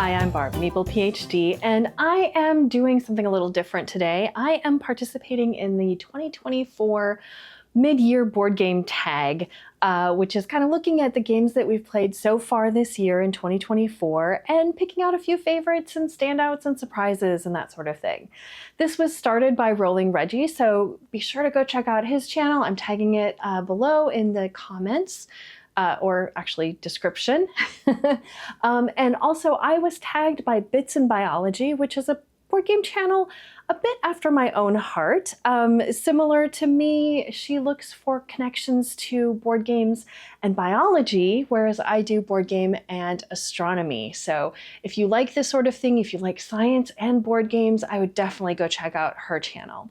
Hi, I'm Barb, Maple PhD, and I am doing something a little different today. I am participating in the 2024 Mid-Year Board Game Tag, which is kind of looking at the games that we've played so far this year in 2024 and picking out a few favorites and standouts and surprises and that sort of thing. This was started by Rolling Reggie, so be sure to go check out his channel. I'm tagging it below in the comments. Or actually description. And also I was tagged by Bits in Biology, which is a board game channel a bit after my own heart. Similar to me, she looks for connections to board games and biology, whereas I do board game and astronomy. So if you like this sort of thing, if you like science and board games, I would definitely go check out her channel.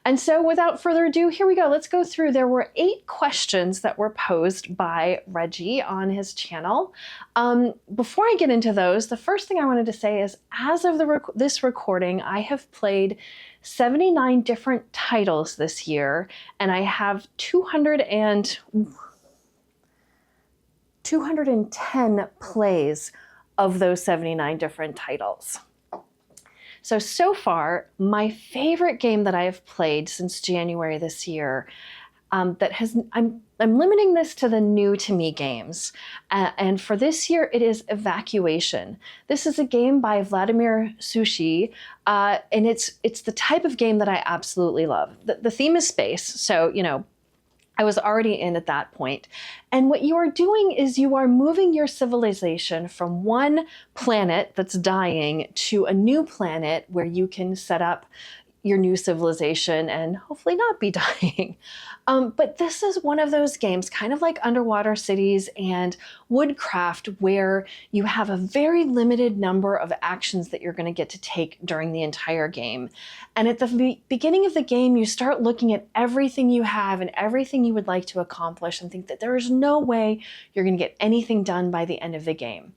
And so without further ado, here we go. Let's go through. There were 8 questions that were posed by Reggie on his channel. Before I get into those, the first thing I wanted to say is, as of this recording, I have played 79 different titles this year, and I have 210 plays of those 79 different titles. So far, my favorite game that I have played since January this year, I'm limiting this to the new to me games. And for this year, it is Evacuation. This is a game by Vladimir Sushi, and it's the type of game that I absolutely love. The theme is space, so, you know, I was already in at that point. And what you are doing is you are moving your civilization from one planet that's dying to a new planet where you can set up your new civilization and hopefully not be dying. But this is one of those games, kind of like Underwater Cities and Woodcraft, where you have a very limited number of actions that you're going to get to take during the entire game. And at the beginning of the game, you start looking at everything you have and everything you would like to accomplish and think that there is no way you're going to get anything done by the end of the game.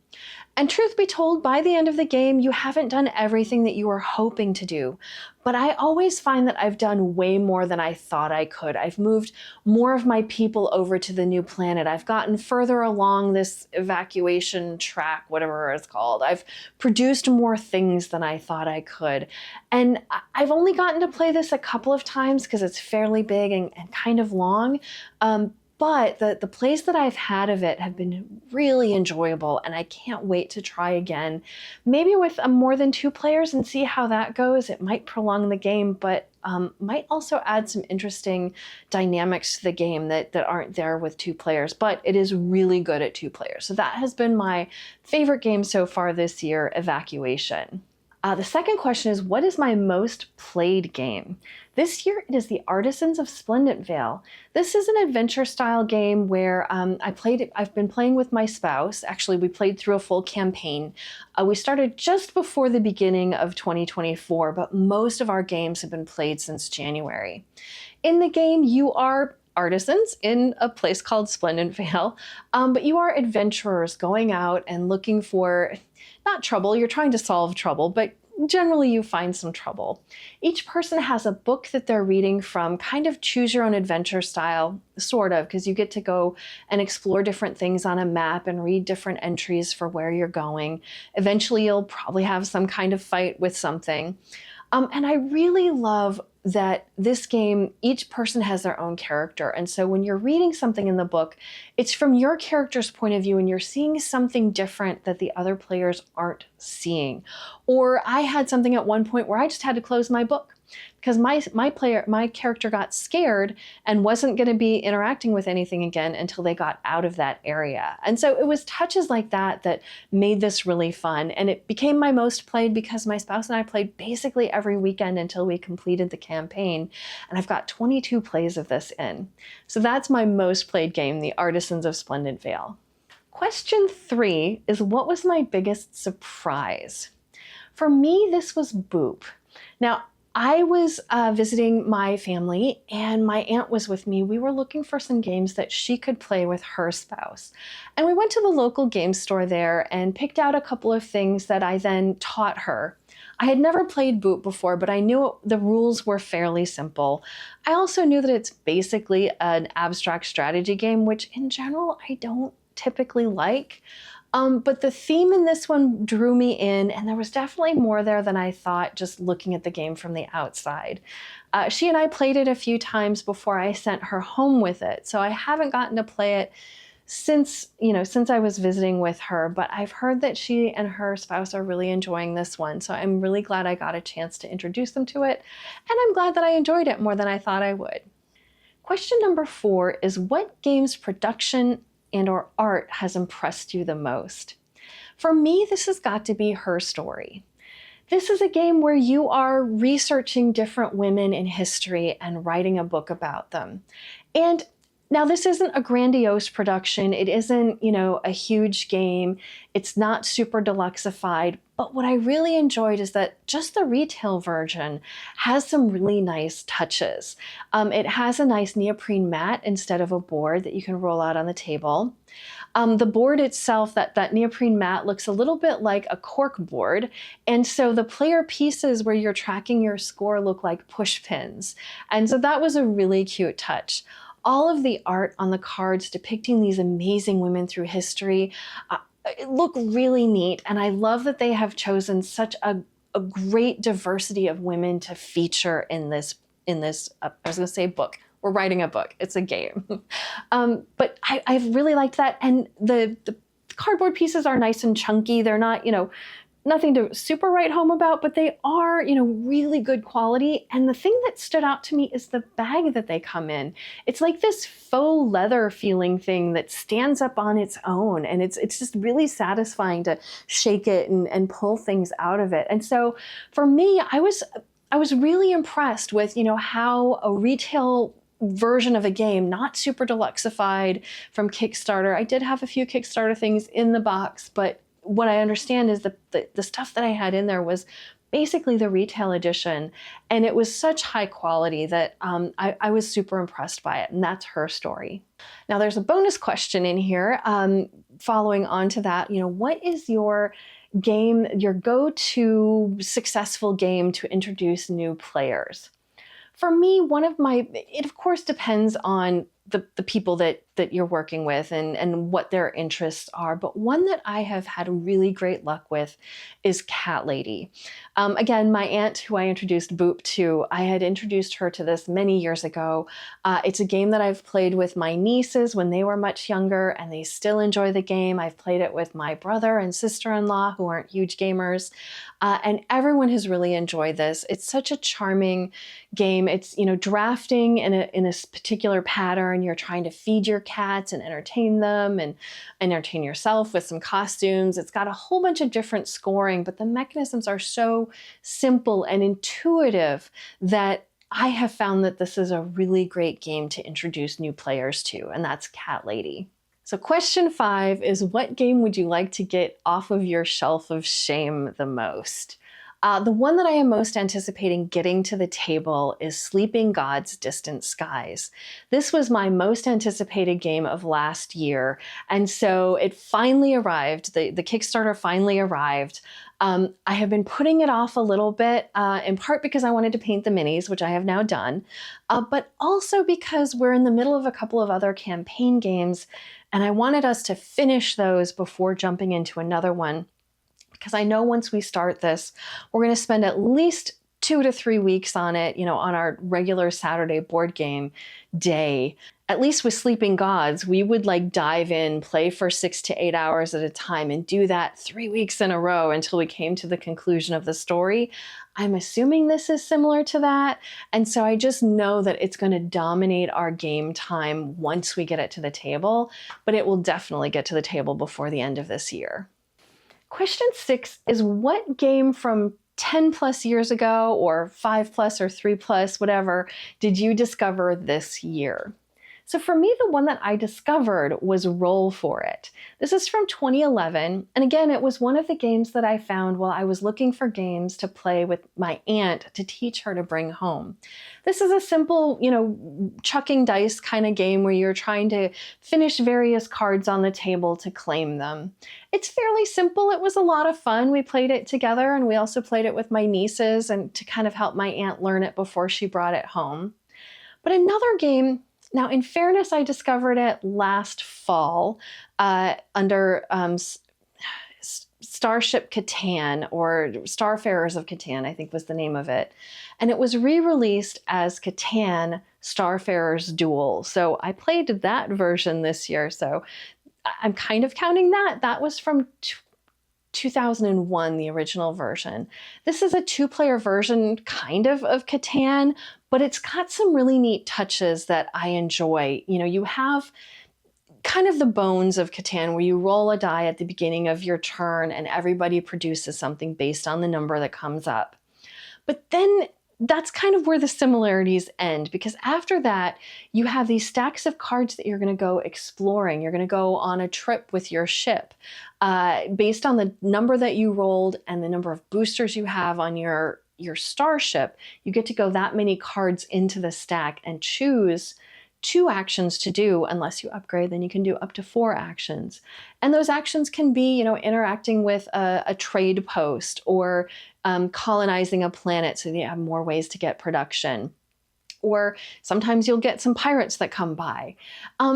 And truth be told, by the end of the game, you haven't done everything that you were hoping to do. But I always find that I've done way more than I thought I could. I've moved more of my people over to the new planet. I've gotten further along this evacuation track, whatever it's called. I've produced more things than I thought I could. And I've only gotten to play this a couple of times because it's fairly big and kind of long. But the plays that I've had of it have been really enjoyable, and I can't wait to try again. Maybe with more than 2 players and see how that goes. It might prolong the game, but might also add some interesting dynamics to the game that aren't there with 2 players. But it is really good at 2 players. So that has been my favorite game so far this year, Evacuation. The second question is, what is my most played game? This year, it is The Artisans of Splendent Vale. This is an adventure-style game where I've been playing with my spouse. Actually, we played through a full campaign. We started just before the beginning of 2024, but most of our games have been played since January. In the game, you are artisans in a place called Splendent Vale, but you are adventurers going out and looking for, not trouble, you're trying to solve trouble, but generally you find some trouble. Each person has a book that they're reading from, kind of choose your own adventure style, sort of, because you get to go and explore different things on a map and read different entries for where you're going. Eventually you'll probably have some kind of fight with something. And I really love that this game, each person has their own character. And so when you're reading something in the book, it's from your character's point of view and you're seeing something different that the other players aren't seeing. Or I had something at one point where I just had to close my book because my character got scared and wasn't going to be interacting with anything again until they got out of that area. And so it was touches like that that made this really fun. And it became my most played because my spouse and I played basically every weekend until we completed the campaign. And I've got 22 plays of this in. So that's my most played game, The Artisans of Splendent Vale. Question 3 is, what was my biggest surprise? For me, this was Boop. Now, I was visiting my family and my aunt was with me. We were looking for some games that she could play with her spouse. And we went to the local game store there and picked out a couple of things that I then taught her. I had never played Boop before, but I knew the rules were fairly simple. I also knew that it's basically an abstract strategy game, which in general I don't typically like. But the theme in this one drew me in, and there was definitely more there than I thought just looking at the game from the outside. She and I played it a few times before I sent her home with it, so I haven't gotten to play it since I was visiting with her, but I've heard that she and her spouse are really enjoying this one. So I'm really glad I got a chance to introduce them to it. And I'm glad that I enjoyed it more than I thought I would. Question number 4 is, what game's production and/or art has impressed you the most? For me, this has got to be Her Story. This is a game where you are researching different women in history and writing a book about them. And now, this isn't a grandiose production. It isn't, a huge game. It's not super deluxeified. But what I really enjoyed is that just the retail version has some really nice touches. It has a nice neoprene mat instead of a board that you can roll out on the table. The board itself, that neoprene mat, looks a little bit like a cork board. And so the player pieces where you're tracking your score look like push pins. And so that was a really cute touch. All of the art on the cards depicting these amazing women through history look really neat. And I love that they have chosen such a great diversity of women to feature in this I was going to say book. We're writing a book. It's a game. But I really liked that. And the cardboard pieces are nice and chunky. They're not, nothing to super write home about, but they are, really good quality. And the thing that stood out to me is the bag that they come in. It's like this faux leather feeling thing that stands up on its own. And it's just really satisfying to shake it and pull things out of it. And so for me, I was really impressed with, how a retail version of a game, not super deluxeified from Kickstarter. I did have a few Kickstarter things in the box, but what I understand is the stuff that I had in there was basically the retail edition, and it was such high quality that I was super impressed by it, and that's Her Story. Now there's a bonus question in here following on to that. What is your game, your go-to successful game to introduce new players? For me, it of course depends on the people that you're working with and what their interests are. But one that I have had really great luck with is Cat Lady. Again, my aunt, who I introduced Boop to, I had introduced her to this many years ago. It's a game that I've played with my nieces when they were much younger, and they still enjoy the game. I've played it with my brother and sister-in-law, who aren't huge gamers. And everyone has really enjoyed this. It's such a charming game. It's, drafting in a particular pattern. You're trying to feed your cats and entertain them and entertain yourself with some costumes. It's got a whole bunch of different scoring, but the mechanisms are so simple and intuitive that I have found that this is a really great game to introduce new players to, and that's Cat Lady. So question 5 is, what game would you like to get off of your shelf of shame the most? The one that I am most anticipating getting to the table is Sleeping Gods Distant Skies. This was my most anticipated game of last year, and so it finally arrived. The Kickstarter finally arrived. I have been putting it off a little bit, in part because I wanted to paint the minis, which I have now done, but also because we're in the middle of a couple of other campaign games, and I wanted us to finish those before jumping into another one. Because I know once we start this, we're going to spend at least 2 to 3 weeks on it, on our regular Saturday board game day. At least with Sleeping Gods, we would dive in, play for 6 to 8 hours at a time, and do that 3 weeks in a row until we came to the conclusion of the story. I'm assuming this is similar to that. And so I just know that it's going to dominate our game time once we get it to the table, but it will definitely get to the table before the end of this year. Question 6 is, what game from 10 plus years ago, or 5 plus, or 3 plus, whatever, did you discover this year? So for me, the one that I discovered was Roll For It. This is from 2011. And again, it was one of the games that I found while I was looking for games to play with my aunt to teach her to bring home. This is a simple, chucking dice kind of game where you're trying to finish various cards on the table to claim them. It's fairly simple. It was a lot of fun. We played it together, and we also played it with my nieces and to kind of help my aunt learn it before she brought it home. But another game, now in fairness, I discovered it last fall under Starship Catan, or Starfarers of Catan, I think was the name of it. And it was re-released as Catan Starfarers Duel. So I played that version this year. So I'm kind of counting that. That was from 2001, the original version. This is a 2-player version kind of Catan, but it's got some really neat touches that I enjoy. You know, you have kind of the bones of Catan where you roll a die at the beginning of your turn and everybody produces something based on the number that comes up. But then that's kind of where the similarities end, because after that, you have these stacks of cards that you're going to go exploring. You're going to go on a trip with your ship. Based on the number that you rolled and the number of boosters you have on your starship, you get to go that many cards into the stack and choose 2 actions to do. Unless you upgrade, then you can do up to 4 actions. And those actions can be, you know, interacting with a trade post, or colonizing a planet so that you have more ways to get production. Or sometimes you'll get some pirates that come by.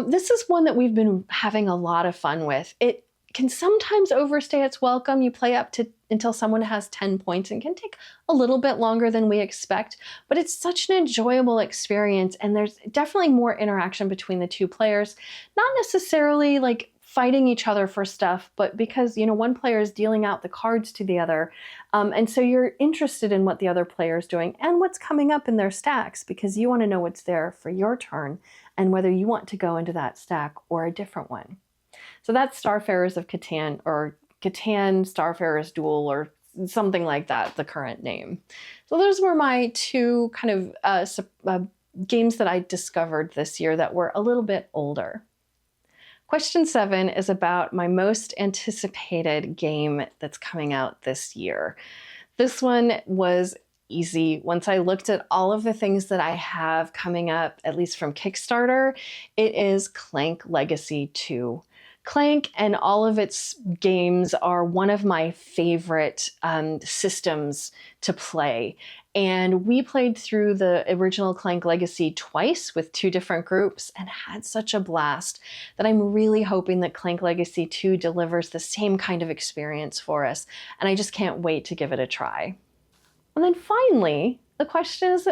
This is one that we've been having a lot of fun with. It can sometimes overstay its welcome. You play up to until someone has 10 points, and can take a little bit longer than we expect, but it's such an enjoyable experience, and there's definitely more interaction between the 2 players. Not necessarily like fighting each other for stuff, but because, you know, one player is dealing out the cards to the other, and so you're interested in what the other player is doing and what's coming up in their stacks, because you want to know what's there for your turn and whether you want to go into that stack or a different one. So that's Starfarers of Catan, or Catan Starfarers Duel, or something like that, the current name. So those were my 2 kind of games that I discovered this year that were a little bit older. Question 7 is about my most anticipated game that's coming out this year. This one was easy. Once I looked at all of the things that I have coming up, at least from Kickstarter, it is Clank Legacy 2. Clank and all of its games are one of my favorite systems to play. And we played through the original Clank Legacy twice with 2 different groups and had such a blast that I'm really hoping that Clank Legacy 2 delivers the same kind of experience for us. And I just can't wait to give it a try. And then finally, the question is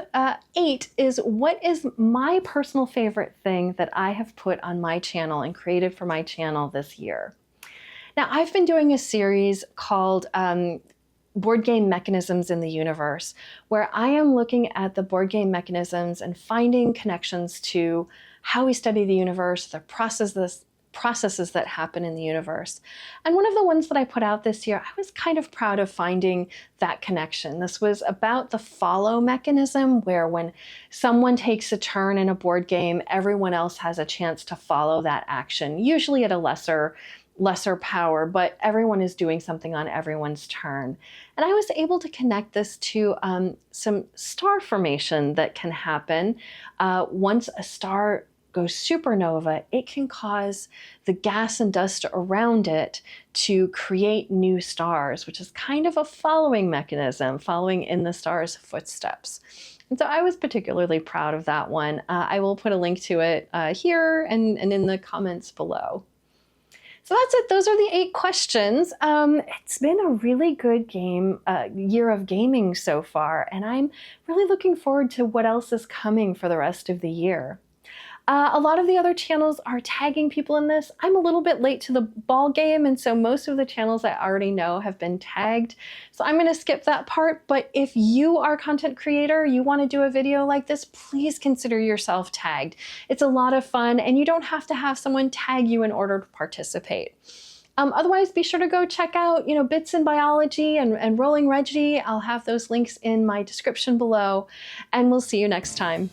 8 is, what is my personal favorite thing that I have put on my channel and created for my channel this year? Now, I've been doing a series called Board Game Mechanisms in the Universe, where I am looking at the board game mechanisms and finding connections to how we study the universe, the processes that happen in the universe. And one of the ones that I put out this year, I was kind of proud of finding that connection. This was about the follow mechanism, where when someone takes a turn in a board game, everyone else has a chance to follow that action, usually at a lesser power, but everyone is doing something on everyone's turn. And I was able to connect this to some star formation that can happen. Once a star goes supernova, it can cause the gas and dust around it to create new stars, which is kind of a following mechanism, following in the star's footsteps. And so I was particularly proud of that one. I will put a link to it here and in the comments below. So that's it. Those are the 8 questions. It's been a really good year of gaming so far, and I'm really looking forward to what else is coming for the rest of the year. A lot of the other channels are tagging people in this. I'm a little bit late to the ball game, and so most of the channels I already know have been tagged. So I'm going to skip that part, but if you are a content creator, you want to do a video like this, please consider yourself tagged. It's a lot of fun, and you don't have to have someone tag you in order to participate. Otherwise, be sure to go check out, Bits in Biology and Rolling Reggie. I'll have those links in my description below, and we'll see you next time.